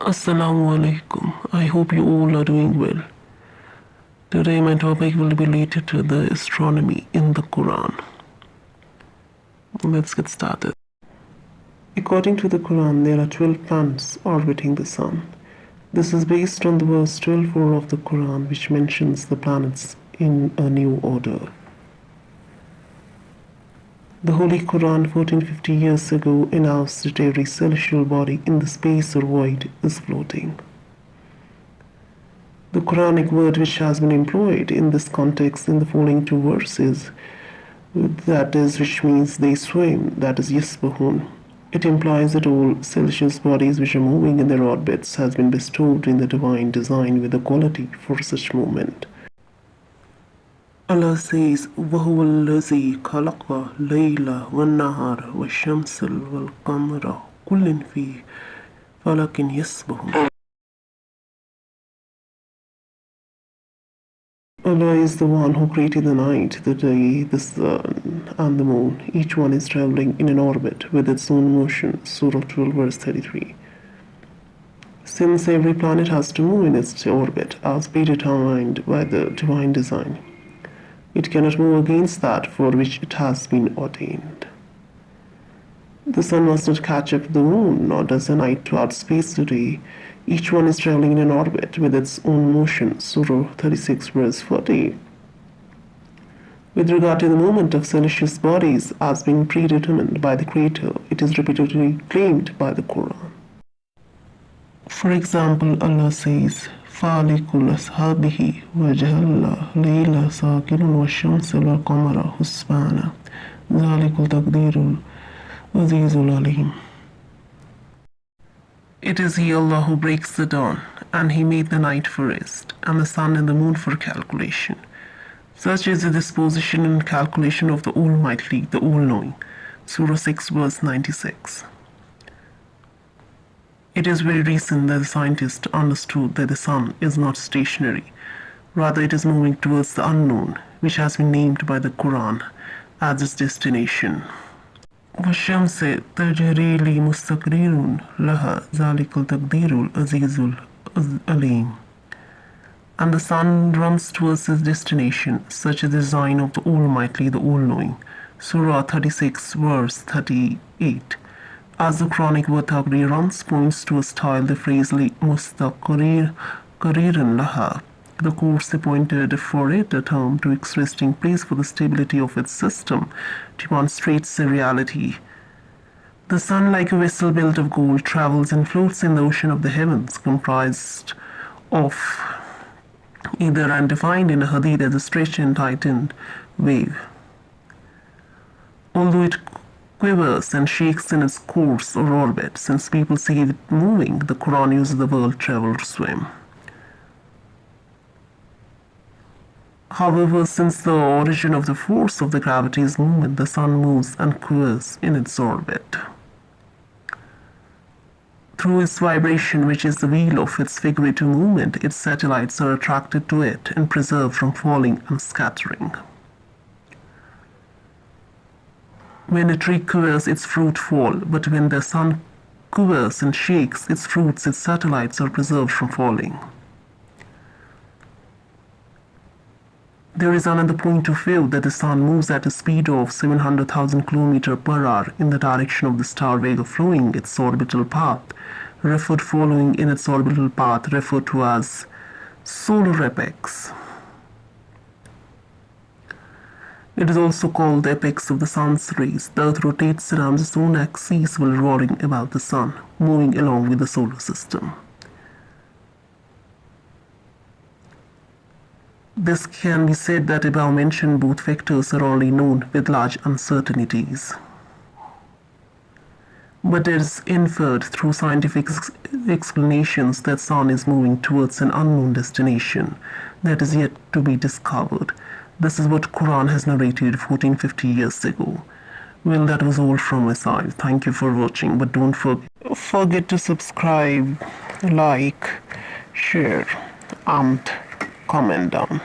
Assalamu alaikum. I hope you all are doing well. Today my topic will be related to the astronomy in the Quran. Let's get started. According to the Quran, there are 12 planets orbiting the Sun. This is based on the verse 12:4 of the Quran, which mentions the planets in a new order. The Holy Quran 1450 years ago announced that every celestial body in the space or void is floating. The Quranic word which has been employed in this context in the following two verses, that is, which means they swim, that is yasbahun. It implies that all celestial bodies which are moving in their orbits has been bestowed in the divine design with a quality for such movement. Allah says, وَهُوَ الَّذِي خَلَقَ اللَّيْلَ وَالنَّهَارَ وَالشَّمْسَ وَالْقَمَرَ كُلٌّ فِي فَلَكٍ يَسْبَحُونَ. Allah is the one who created the night, the day, the sun, and the moon. Each one is traveling in an orbit with its own motion. Surah 12, verse 33. Since every planet has to move in its orbit as predetermined by the divine design, it cannot move against that for which it has been ordained. The sun must not catch up with the moon, nor does the night throughout space today. Each one is traveling in an orbit with its own motion. Surah 36, verse 40. With regard to the movement of celestial bodies as being predetermined by the Creator, it is repeatedly claimed by the Quran. For example, Allah says, فَالِكُ الْأَصْحَابِهِ وَجَعَلَ اللَّيْلَ سَاكِنًا وَالشَّمْسَ وَالْقَمَرَ حُسْبَانًا ذَلِكَ التَّقْدِيرُ الْعَزِيزُ الْعَلِيمُ. It is He, Allah, who breaks the dawn, and He made the night for rest, and the sun and the moon for calculation. Such is the disposition and calculation of the Almighty, the All-Knowing. Surah 6, verse 96. It is very recent that the scientists understood that the sun is not stationary. Rather, it is moving towards the unknown, which has been named by the Quran as its destination. وَالشَّمْسِ تَجْرِي لِمُسْتَقَرٍّ لَهَا ذَلِكَ التَّقْدِيرُ الْعَزِيزُ الْعَلِيمُ. And the sun runs towards its destination, such is the design of the Almighty, the All-Knowing. Surah 36, verse 38. As the Quranic word taqdeer runs points to a style, the phrase مُسْتَقَرٍّ لَهَا, the course appointed for it, a term to its resting place for the stability of its system, demonstrates the reality. The sun, like a vessel built of gold, travels and floats in the ocean of the heavens, comprised of either and defined in a hadith as a stretched and tightened wave. Although it quivers and shakes in its course or orbit, since people see it moving, the Quran uses the word travel to swim. However, since the origin of the force of the gravity's movement, the sun moves and quivers in its orbit. Through its vibration, which is the wheel of its figurative movement, its satellites are attracted to it and preserved from falling and scattering. When a tree quivers, its fruit fall, but when the sun quivers and shakes, its fruits, its satellites are preserved from falling. There is another point of view that the sun moves at a speed of 700,000 km per hour in the direction of the star Vega following its orbital path, following in its orbital path referred to as solar apex. It is also called the apex of the sun's rays. The earth rotates around its own axis while roaring about the sun, moving along with the solar system. This can be said that above mentioned both factors are already known with large uncertainties. But it is inferred through scientific explanations that sun is moving towards an unknown destination that is yet to be discovered. This is what Quran has narrated 1450 years ago. Well, that was all from my side. Thank you for watching, but don't forget to subscribe, like, share, and comment down.